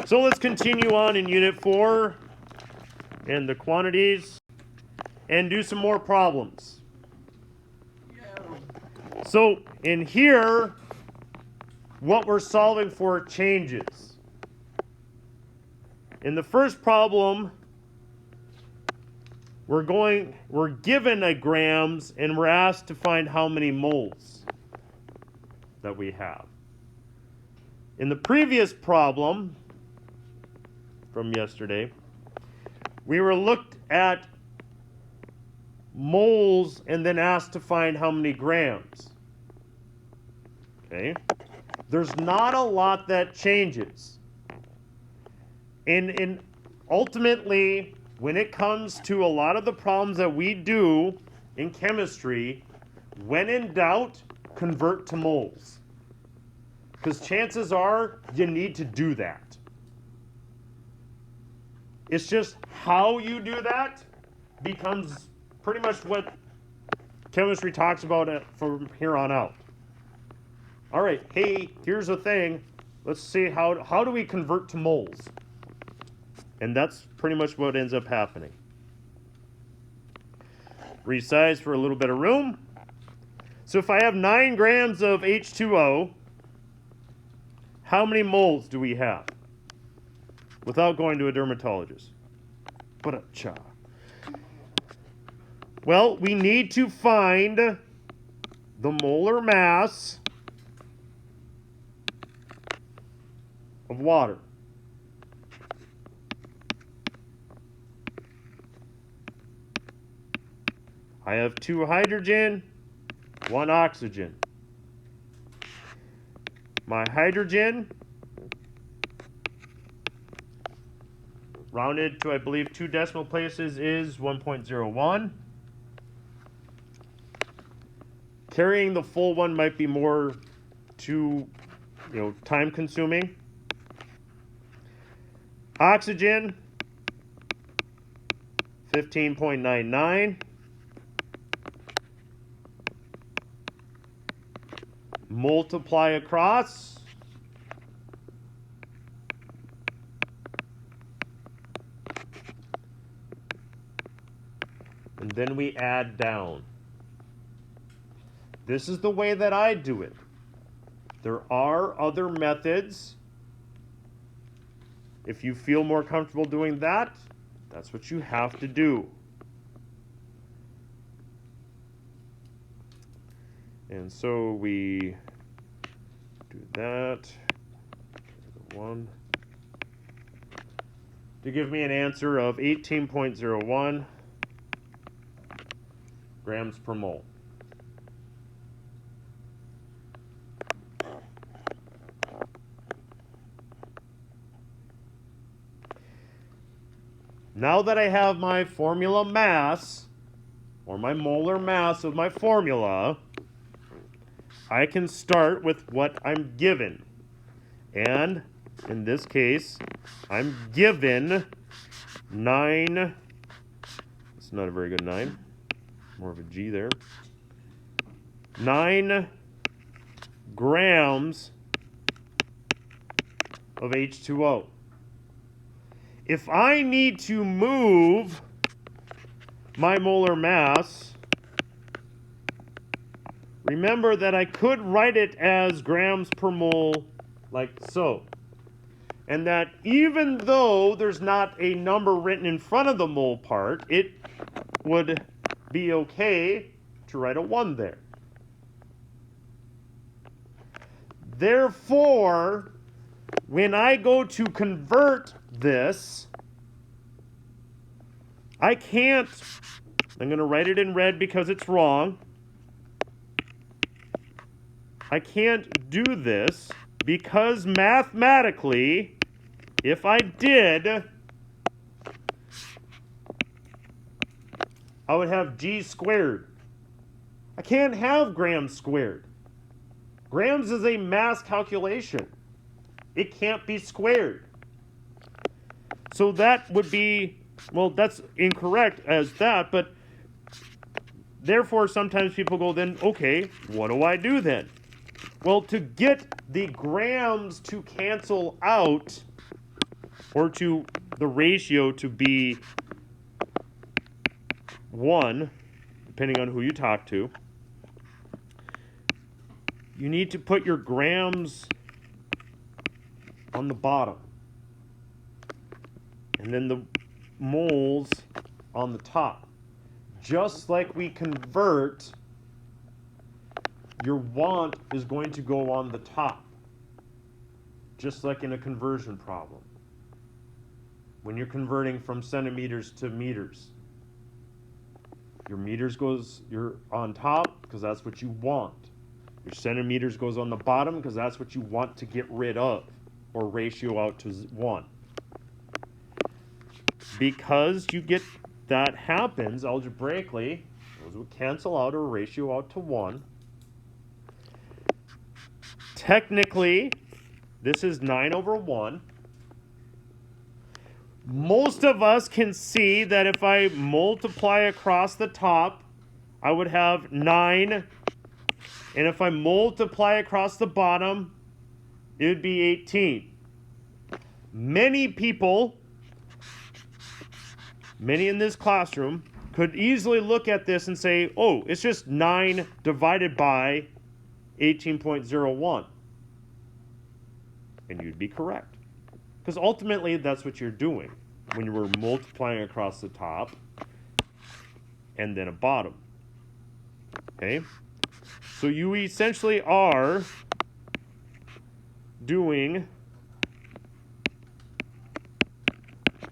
So let's continue on in Unit 4 and the quantities and do some more problems. So in here, what we're solving for changes. In the first problem, we're given a grams and we're asked to find how many moles that we have. In the previous problem from yesterday, we were looked at moles and then asked to find how many grams. Okay? There's not a lot that changes. And ultimately, when it comes to a lot of the problems that we do in chemistry, when in doubt, convert to moles. Because chances are you need to do that. It's just how you do that becomes pretty much what chemistry talks about from here on out. All right, hey, here's the thing. Let's see how do we convert to moles? And that's pretty much what ends up happening. Resize for a little bit of room. So if I have 9 grams of H2O, how many moles do we have? Without going to a dermatologist. Ba-da-cha. Well, we need to find the molar mass of water. I have 2 hydrogen, 1 oxygen. My hydrogen, rounded to I believe 2 decimal places, is 1.01. Carrying the full one might be more time consuming. Oxygen, 15.99. Multiply across. And then we add down. This is the way that I do it. There are other methods. If you feel more comfortable doing that, that's what you have to do. And so we do that. One. To give me an answer of 18.01 grams per mole. Now that I have my formula mass, or my molar mass of my formula, I can start with what I'm given. And in this case, I'm given 9, it's not a very good 9, more of a G there, 9 grams of H2O. If I need to move my molar mass, remember that I could write it as grams per mole like so. And that even though there's not a number written in front of the mole part, it would be okay to write a 1 there. Therefore, when I go to convert this, I can't, I'm going to write it in red because it's wrong. I can't do this because mathematically, if I did, I would have G squared. I can't have grams squared. Grams is a mass calculation. It can't be squared. So that would be, well, that's incorrect as that, but therefore sometimes people go then, okay, what do I do then? Well, to get the grams to cancel out, or to the ratio to be 1, depending on who you talk to, you need to put your grams on the bottom. And then the moles on the top. Just like we convert, your want is going to go on the top. Just like in a conversion problem. When you're converting from centimeters to meters. You're on top because that's what you want. Your centimeters goes on the bottom because that's what you want to get rid of, or ratio out to 1. Because that happens algebraically, those would cancel out or ratio out to 1. Technically, this is 9 over 1. Most of us can see that if I multiply across the top, I would have 9. And if I multiply across the bottom, it would be 18. Many people, many in this classroom, could easily look at this and say, oh, it's just 9 divided by 18.01. And you'd be correct. Because ultimately, that's what you're doing when you were multiplying across the top and then a bottom. Okay? So you essentially are doing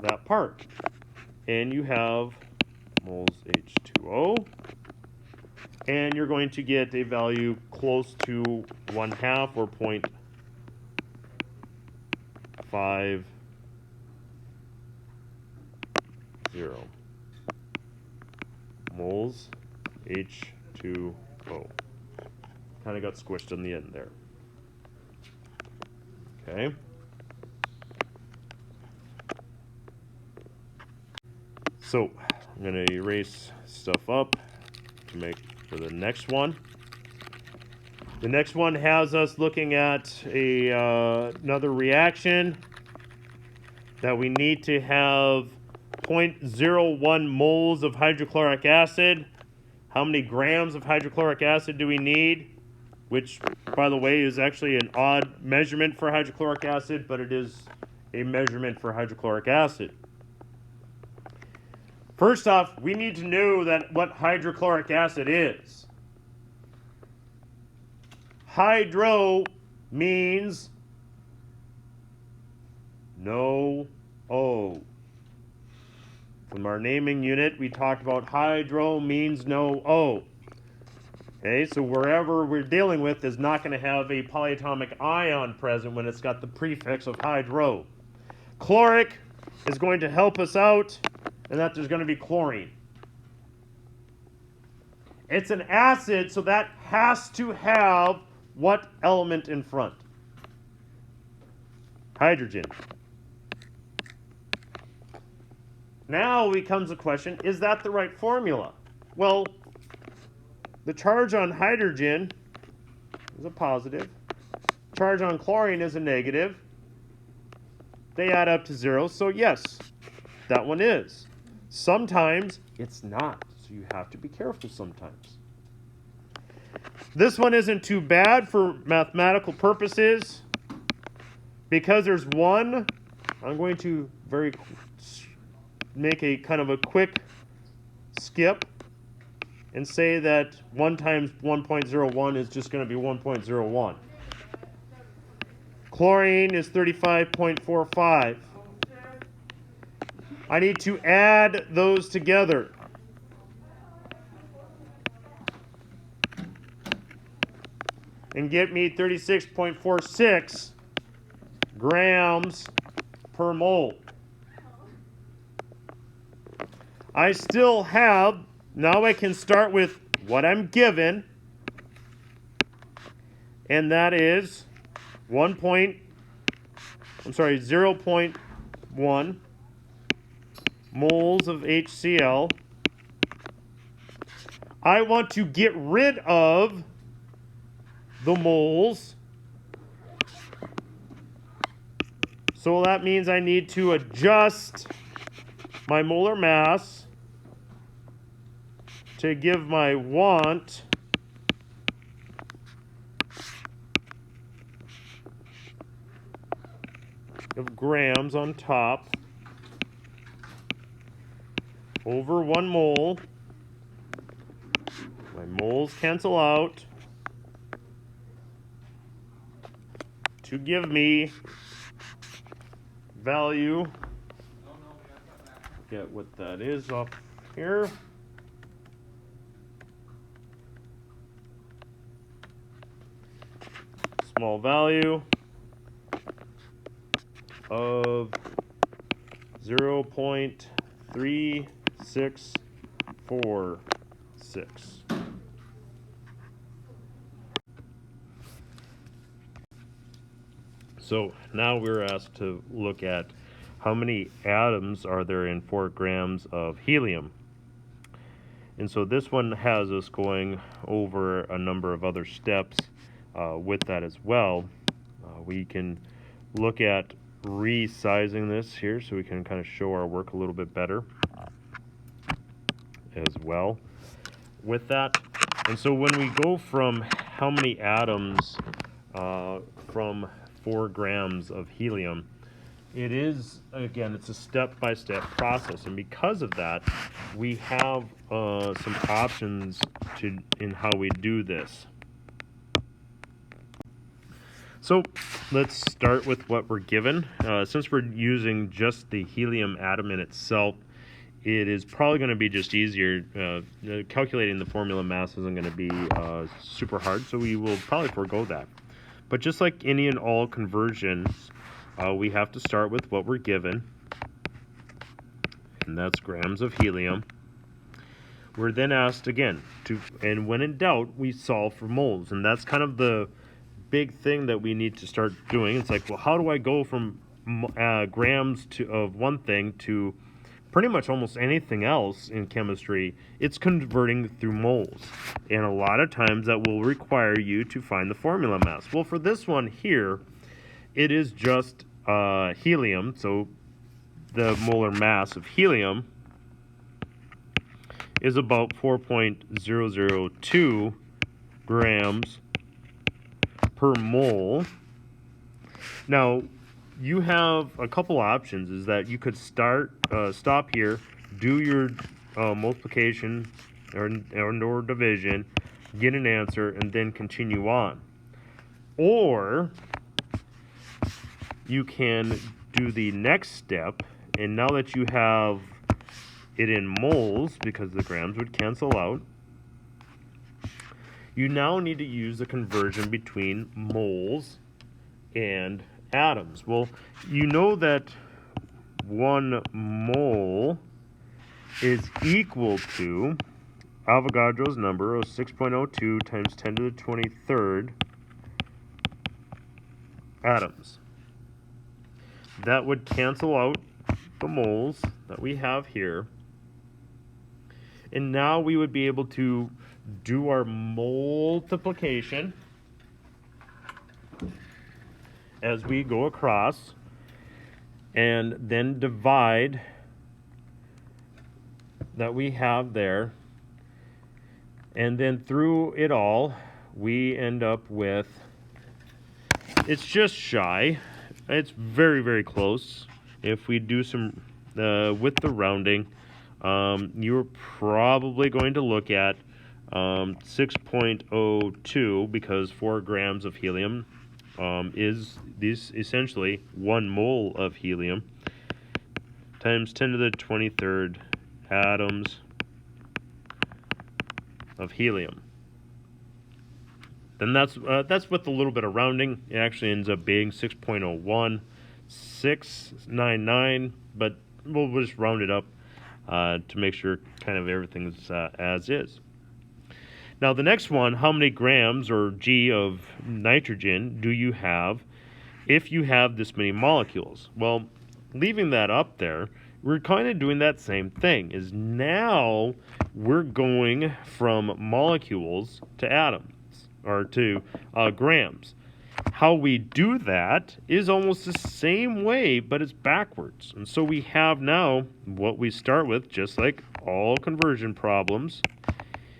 that part. And you have moles H2O. And you're going to get a value close to 1/2 or 0.50 moles H2O. Kind of got squished on the end there. Okay. So I'm going to erase stuff up to make for the next one. The next one has us looking at another reaction that we need to have 0.01 moles of hydrochloric acid. How many grams of hydrochloric acid do we need? Which, by the way, is actually an odd measurement for hydrochloric acid, but it is a measurement for hydrochloric acid. First off, we need to know what hydrochloric acid is. Hydro means no O. From our naming unit, we talked about hydro means no O. Okay, so wherever we're dealing with is not going to have a polyatomic ion present when it's got the prefix of hydro. Chloric is going to help us out, and that there's going to be chlorine. It's an acid, so that has to have what element in front? Hydrogen. Now becomes the question, is that the right formula? Well, the charge on hydrogen is a positive. Charge on chlorine is a negative. They add up to 0, so yes, that one is. Sometimes it's not, so you have to be careful sometimes. This one isn't too bad for mathematical purposes. Because there's one, I'm going to make a kind of a quick skip and say that 1 times 1.01 is just going to be 1.01. Chlorine is 35.45. I need to add those together. And get me 36.46 grams per mole. I still have, now I can start with what I'm given, and that is 0.1 moles of HCl. I want to get rid of the moles. So that means I need to adjust my molar mass to give my want of grams on top over 1 mole. My moles cancel out to give me value. Get what that is up here. Small value of 0.3646. So now we're asked to look at how many atoms are there in 4 grams of helium. And so this one has us going over a number of other steps with that as well. We can look at resizing this here so we can kind of show our work a little bit better as well with that. And so when we go from how many atoms from 4 grams of helium, it is, again, it's a step-by-step process, and because of that, we have some options in how we do this. So let's start with what we're given. Since we're using just the helium atom in itself, it is probably going to be just easier. Calculating the formula mass isn't going to be super hard, so we will probably forego that. But just like any and all conversions, we have to start with what we're given, and that's grams of helium. We're then asked again and when in doubt, we solve for moles, and that's kind of the big thing that we need to start doing. It's like, well, how do I go from grams of one thing to pretty much almost anything else in chemistry? It's converting through moles, and a lot of times that will require you to find the formula mass. Well, for this one here, it is just helium, so the molar mass of helium is about 4.002 grams per mole. Now, you have a couple options. Is that you could stop here, do your multiplication or division, get an answer, and then continue on. Or you can do the next step, and now that you have it in moles, because the grams would cancel out, you now need to use the conversion between moles and atoms. Well, you know that 1 mole is equal to Avogadro's number of 6.02 times 10 to the 23rd atoms. That would cancel out the moles that we have here. And now we would be able to do our multiplication as we go across, and then divide that we have there, and then through it all we end up with, it's just shy, it's very, very close. If we do some with the rounding, you're probably going to look at 6.02, because 4 grams of helium is essentially 1 mole of helium times 10 to the 23rd atoms of helium. Then that's with a little bit of rounding. It actually ends up being 6.01699, but we'll just round it up to make sure kind of everything's as is. Now the next one, how many grams or G of nitrogen do you have if you have this many molecules? Well, leaving that up there, we're kind of doing that same thing. Is now we're going from molecules to atoms, or to grams. How we do that is almost the same way, but it's backwards. And so we have now what we start with, just like all conversion problems.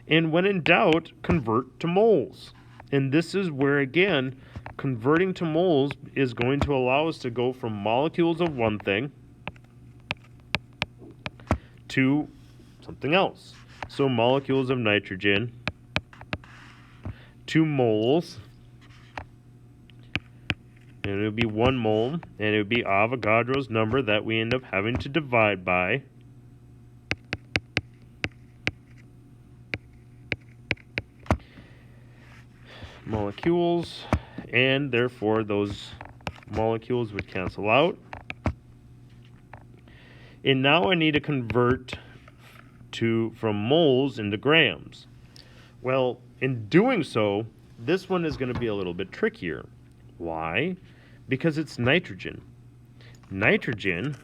And when in doubt, convert to moles. And this is where, again, converting to moles is going to allow us to go from molecules of one thing to something else. So molecules of nitrogen to moles, and it would be 1 mole, and it would be Avogadro's number that we end up having to divide by. Molecules, and therefore those molecules would cancel out. And now I need to convert from moles into grams. Well, in doing so, this one is going to be a little bit trickier. Why? Because it's nitrogen. Nitrogen,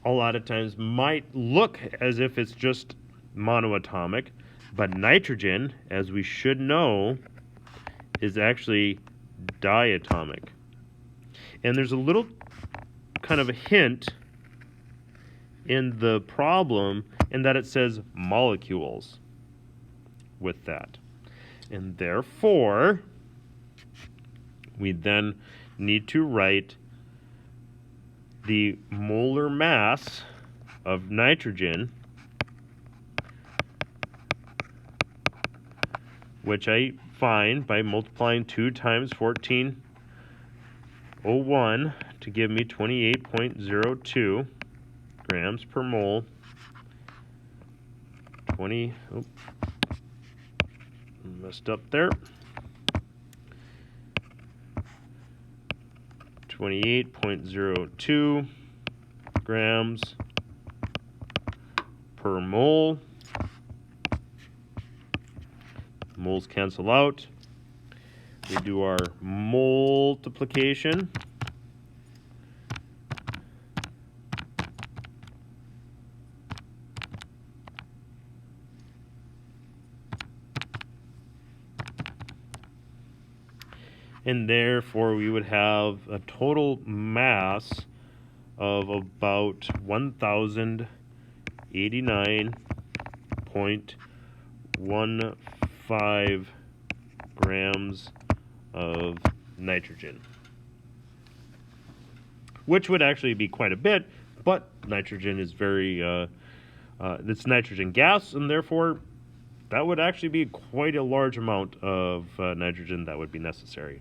a lot of times, might look as if it's just monoatomic, but nitrogen, as we should know, is actually diatomic. And there's a little kind of a hint in the problem in that it says molecules with that. And therefore, we then need to write the molar mass of nitrogen, which I find by multiplying 2 times 1401 to give me 28.02 grams per mole. 20, oh, messed up there. 28.02 grams per mole. Moles cancel out. We do our multiplication. And therefore we would have a total mass of about 1,089.15 grams of nitrogen, which would actually be quite a bit, but nitrogen is it's nitrogen gas, and therefore that would actually be quite a large amount of nitrogen that would be necessary.